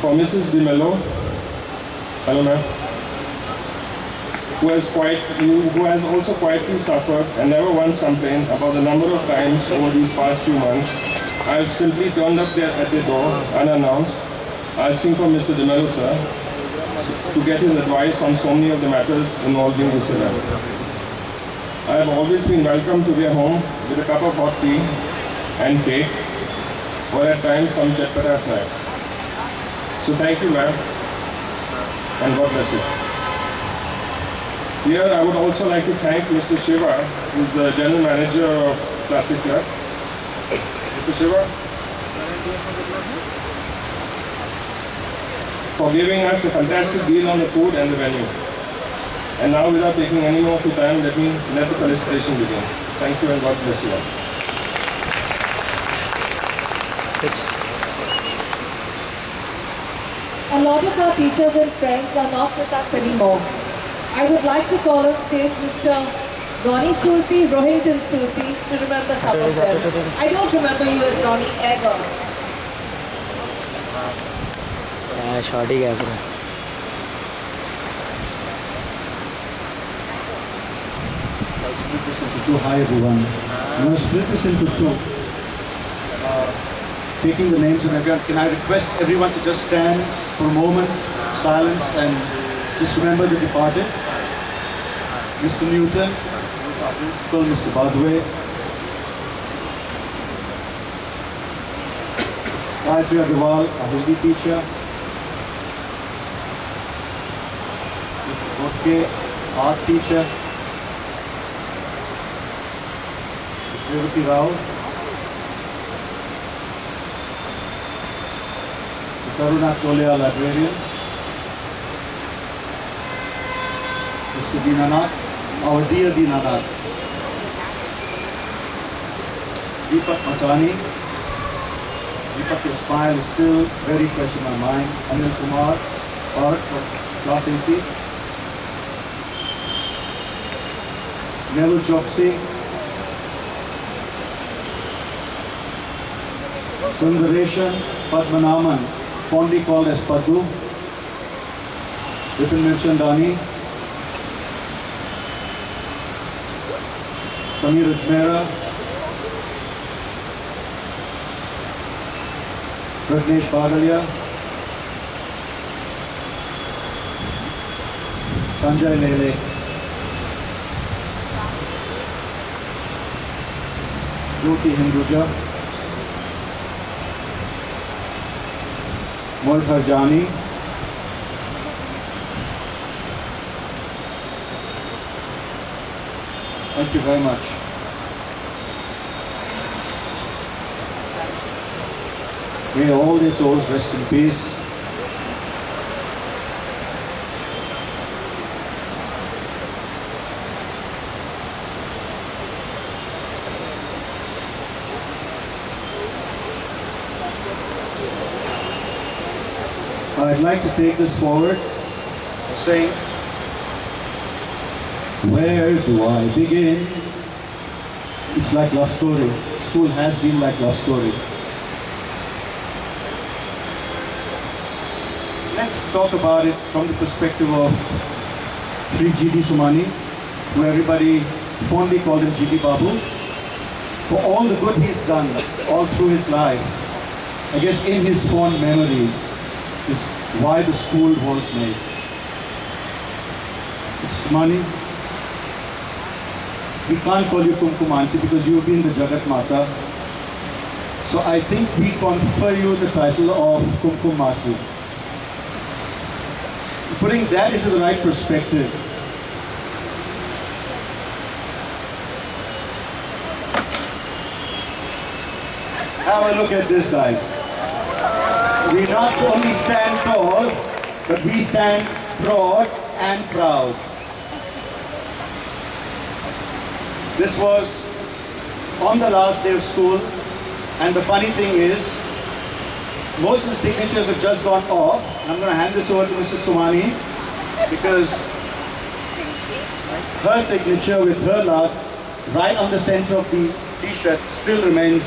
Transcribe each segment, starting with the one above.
For Mrs. Di Mello, hello ma'am, who has also quietly suffered and never once complained about the number of times over these past few months I have simply turned up there at the door unannounced, asking for Mr. Di Mello sir to get his advice on so many of the matters involving this event. I have always been welcome to their home with a cup of hot tea and cake, or at times some chatpata snacks. So thank you ma'am, and God bless you. Here I would also like to thank Mr. Shiva, who is the General Manager of Classic Club. Mr. Shiva, for giving us a fantastic deal on the food and the venue. And now, without taking any more of your time, let the felicitation begin. Thank you and God bless you all. A lot of our teachers and friends are not with us anymore. I would like to call on stage Mr. Ronnie Sulpi, Rohinton Sulpi, to remember some of them. I don't remember you as Ronnie ever. Shorty gap. I'll split this into two. Hi everyone. I'm going to split this into two. Taking the names of everyone, can I request everyone to just stand for a moment, silence, and just remember the departed. Mr. Newton, Mr. Badwe, Gayatri Agarwal, a Hindi teacher, Mr. Kotke, art teacher, Ms. Revati Rao, Ms. Aruna Tolia, librarian, Mr. Dinanath, our dear Dinanath, Deepak Matani. Deepak, your smile is still very fresh in my mind. Anil Kumar, art of class 80. Nelu Chopsy, Sundareshan Padmanaman, fondly called as Padu, Vipin Mirchandani, Samir Ajmera, Ragnesh Bagalia, Sanjay Lele, Jyoti Hinduja, Multhar Jani, thank you very much. May all their souls rest in peace. I'd like to take this forward, saying, where do I begin? It's like love story. School has been like love story. Let's talk about it from the perspective of Sri G.D. Somani, who everybody fondly called him G.D. Babu, for all the good he's done all through his life. I guess in his fond memories is why the school was made. Somani, we can't call you Kumkum Auntie because you've been the Jagat Mata. So I think we confer you the title of Kumkum Masi. Putting that into the right perspective, have a look at this, guys. We not only stand tall, but we stand broad and proud. This was on the last day of school, and the funny thing is, most of the signatures have just gone off. I'm going to hand this over to Mrs. Somani because her signature with her love right on the center of the t-shirt still remains.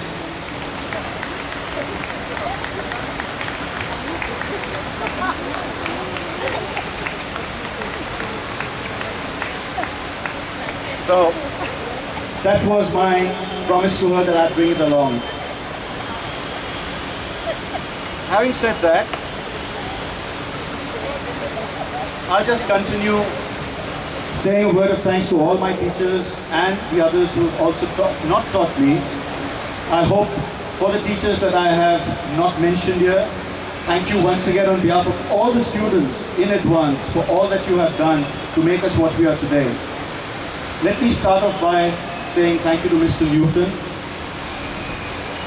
So that was my promise to her that I'd bring it along. Having said that, I'll just continue saying a word of thanks to all my teachers and the others who also not taught me. I hope for the teachers that I have not mentioned here, thank you once again on behalf of all the students in advance for all that you have done to make us what we are today. Let me start off by saying thank you to Mr. Newton.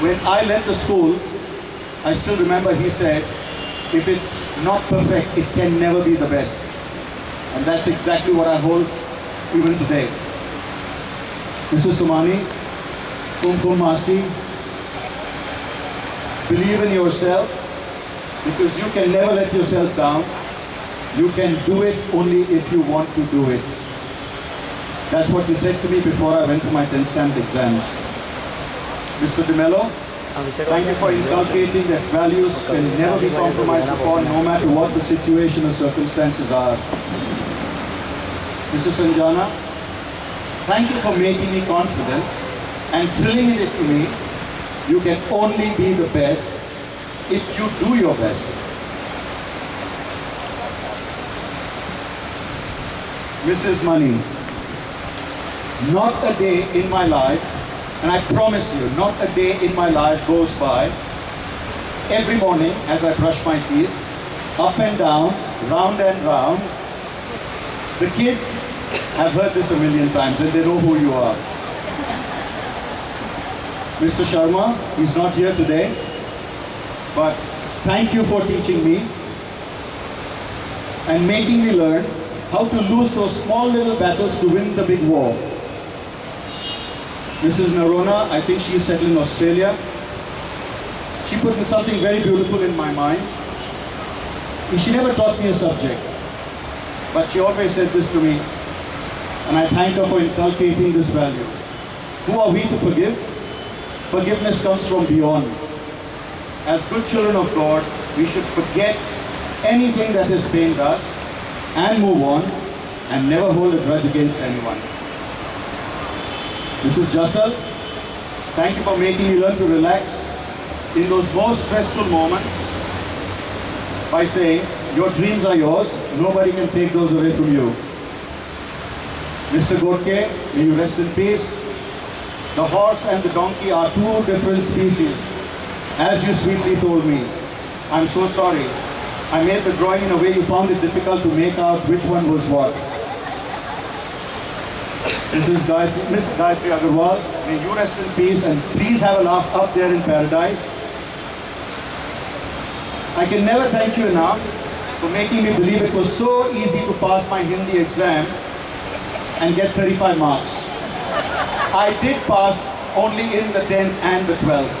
When I left the school, I still remember he said, if it's not perfect, it can never be the best. And that's exactly what I hold even today. Mrs. Somani, Kumkum Masi, believe in yourself because you can never let yourself down. You can do it only if you want to do it. That's what you said to me before I went for my 10th standard exams. Mr. De Mello, thank you for inculcating that values can never be compromised upon no matter what the situation or circumstances are. Mr. Sanjana, thank you for making me confident and drilling it to me. You can only be the best if you do your best. Mrs. Mani, not a day in my life, and I promise you, not a day in my life goes by, every morning as I brush my teeth, up and down, round and round. The kids have heard this a million times and they know who you are. Mr. Sharma, he's not here today, but thank you for teaching me and making me learn how to lose those small little battles to win the big war. Mrs. Narona, I think she's settled in Australia. She put something very beautiful in my mind. She never taught me a subject, but she always said this to me, and I thank her for inculcating this value. Who are we to forgive? Forgiveness comes from beyond. As good children of God, we should forget anything that has pained us and move on and never hold a grudge against anyone. Mrs. Jassal, thank you for making me learn to relax in those most stressful moments by saying, your dreams are yours, nobody can take those away from you. Mr. Godke, may you rest in peace. The horse and the donkey are two different species, as you sweetly told me. I'm so sorry. I made the drawing in a way you found it difficult to make out which one was what. Miss Gayatri Agarwal, may you rest in peace and please have a laugh up there in paradise. I can never thank you enough for making me believe it was so easy to pass my Hindi exam and get 35 marks. I did pass only in the 10th and the 12th.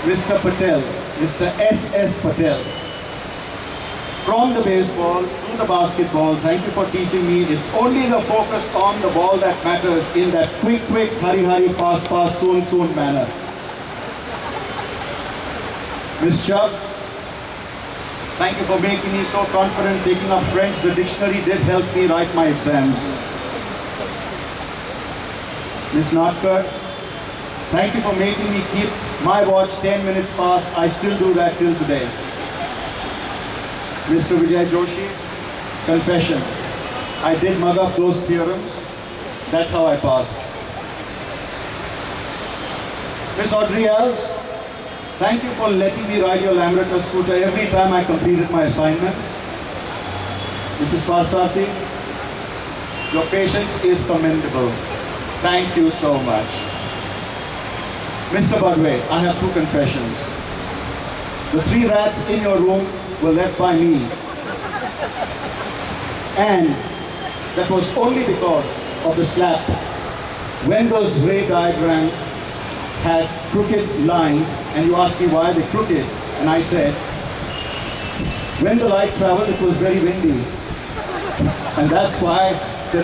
Mr. Patel, Mr. S.S. Patel, from the baseball to the basketball, thank you for teaching me it's only the focus on the ball that matters in that quick, hurry, fast, soon manner. Miss Chubb, thank you for making me so confident taking up French. The dictionary did help me write my exams. Miss Natkar, thank you for making me keep my watch 10 minutes fast. I still do that till today. Mr. Vijay Joshi, confession. I did mug up those theorems. That's how I passed. Miss Audrey Alves, thank you for letting me ride your Lambretta scooter every time I completed my assignments. Mrs. Parsati, your patience is commendable. Thank you so much. Mr. Badwe, I have two confessions. The 3 rats in your room were left by me. And that was only because of the slap. When those ray diagrams had crooked lines, and you asked me why they're crooked, and I said, when the light traveled, it was very windy. And that's why the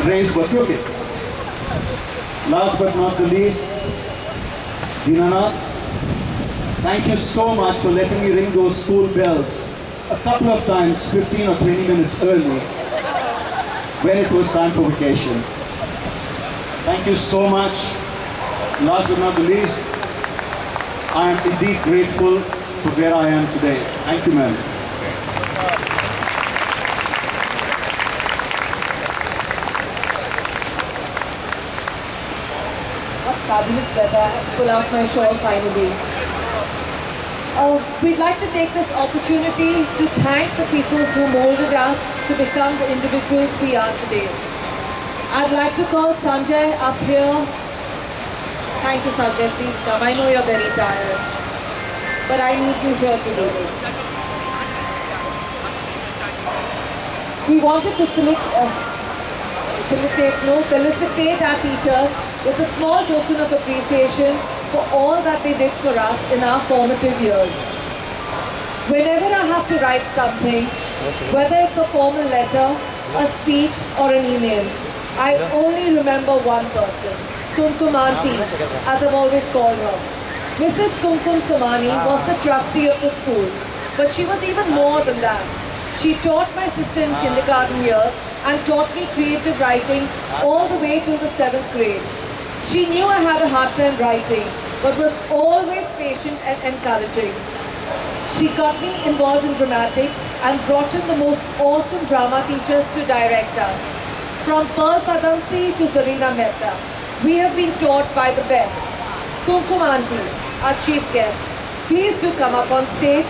rays were crooked. Last but not the least, Dinanath, thank you so much for letting me ring those school bells a couple of times, 15 or 20 minutes early. when it was time for vacation. Thank you so much. Last but not the least, I am indeed grateful for where I am today. Thank you, ma'am. What fabulous weather. I have to pull out my shawl finally. We'd like to take this opportunity to thank the people who molded us to become the individuals we are today. I'd like to call Sanjay up here. Thank you, Sanjay. Please come. I know you're very tired, but I need you here today. We wanted to felicitate our teachers with a small token of appreciation for all that they did for us in our formative years. Whenever I have to write something, whether it's a formal letter, a speech or an email, I only remember one person, Kumkum Auntie, as I've always called her. Mrs. Kumkum Samani was the trustee of the school, but she was even more than that. She taught my sister in kindergarten years and taught me creative writing all the way till the 7th grade. She knew I had a hard time writing, but was always patient and encouraging. She got me involved in dramatics and brought in the most awesome drama teachers to direct us. From Pearl Padamsi to Zarina Mehta, we have been taught by the best. Kumkum Auntie, our chief guest, please do come up on stage.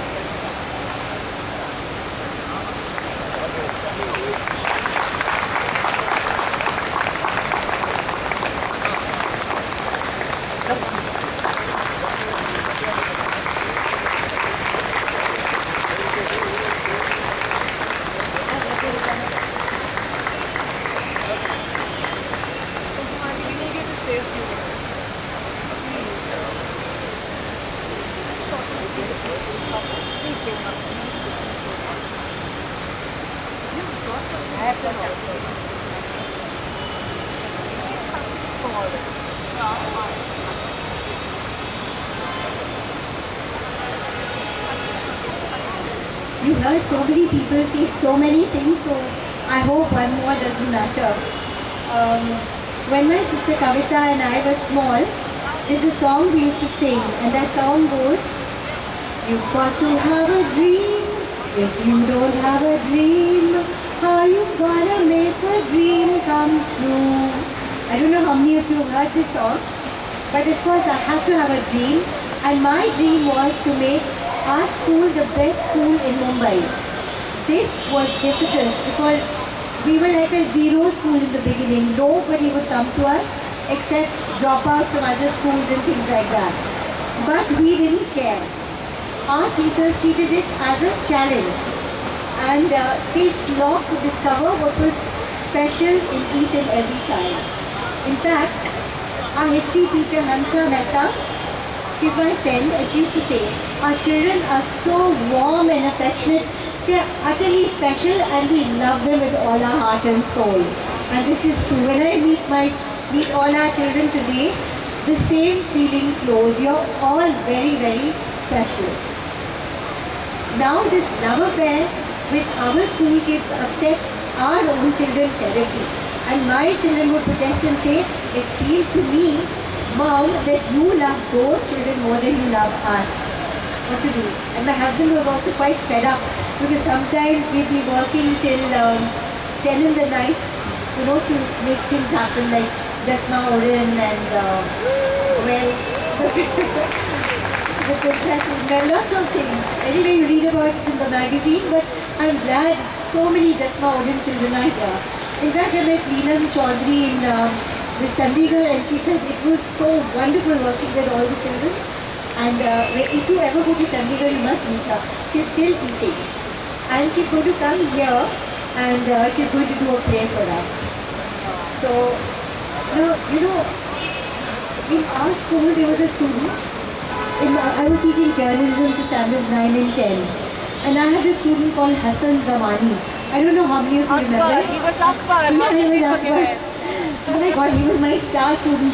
You heard so many people say so many things, so I hope one more doesn't matter. When my sister Kavita and I were small, there's a song we used to sing, and that song goes, "You've got to have a dream. If you don't have a dream, how you gonna make a dream come true?" I don't know how many of you have heard this song, but of course I have to have a dream, and my dream was to make our school the best school in Mumbai. This was difficult because we were like a zero school in the beginning. Nobody would come to us except dropouts from other schools and things like that. But we didn't care. Our teachers treated it as a challenge, and they sought to discover what was special in each and every child. In fact, our history teacher Hansa Mehta, she's my friend, and she used to say, our children are so warm and affectionate, they are utterly special and we love them with all our heart and soul. And this is true. When I meet all our children today, the same feeling flows. You're all very, very special. Now this love affair with our school kids upset our own children terribly. And my children would protest and say, it seems to me, Mom, that you love those children more than you love us. What to do? And my husband was also quite fed up because sometimes we'd be working till 10 in the night, you know, to make things happen like Jasma Oren and, well, the princesses, there are lots of things. Anyway, you read about it in the magazine, but I'm glad so many Jasma Oren children are here. In fact, I met Leelam Chaudhary in with Chandigarh, and she said it was so wonderful working with all the children. And if you ever go to Chandigarh, you must meet her. She's still teaching. And she's going to come here and she's going to do a play for us. So, you know, in our school there was a student, I was teaching journalism to standards 9 and 10. And I had a student called Hassan Zamani. I don't know how many of you remember. He was Akbar. Yeah, he was Akbar. Oh my God, he was my star student.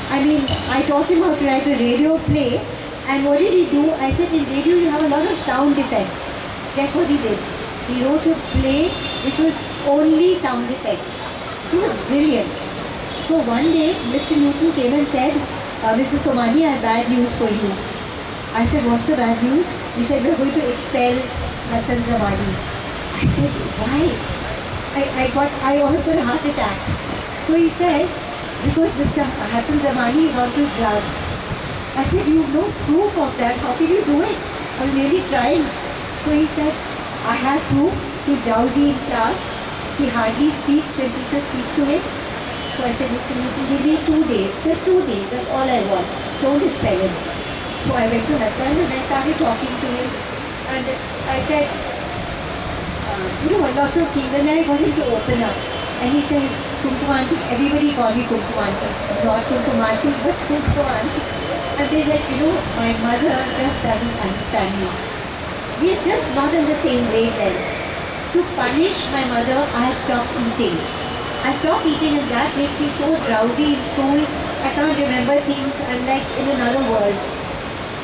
I mean, I taught him how to write a radio play. And what did he do? I said, in radio you have a lot of sound effects. Guess what he did? He wrote a play which was only sound effects. He was brilliant. So one day, Mr. Newton came and said, Mr. Somani, I have bad news for you. I said, what's the bad news? He said, we're going to expel Hassan Zamani. I said, why? I almost got a heart attack. So he says, because Mr. Hassan Zamani is onto drugs. I said, you have no proof of that. How can you do it? I was really trying. So he said, I have proof. He's drowsy in class. He hardly speaks when teachers speak to him. So I said, Mr. Newton, give me 2 days. Just 2 days. That's all I want. Don't expel him. So I went to Hassan and I started talking to him. And I said, lots of things. And then I got him to open up. And he says, Kumkum Aunty, everybody call me Kumkum Aunty. Not Kumkum Masi, but Kumkum Aunty. And they're like, my mother just doesn't understand me. We're just not in the same wavelength. To punish my mother, I have stopped eating. I stopped eating and that makes me so drowsy in school. I can't remember things. I'm like in another world.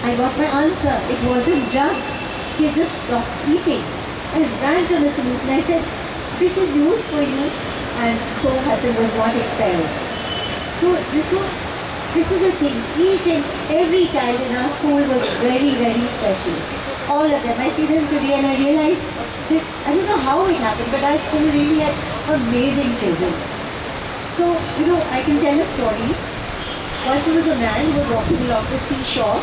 I got my answer. It wasn't drugs. He just stopped eating. I ran to Mr. Newton. I said, this is news for you. And so Hassan was not expelled. So this is the thing. Each and every child in our school was very, very special. All of them. I see them today and I realize that I don't know how it happened, but our school really had amazing children. So, I can tell a story. Once there was a man who was walking along the seashore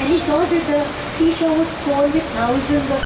and he saw that the seashore was full with thousands of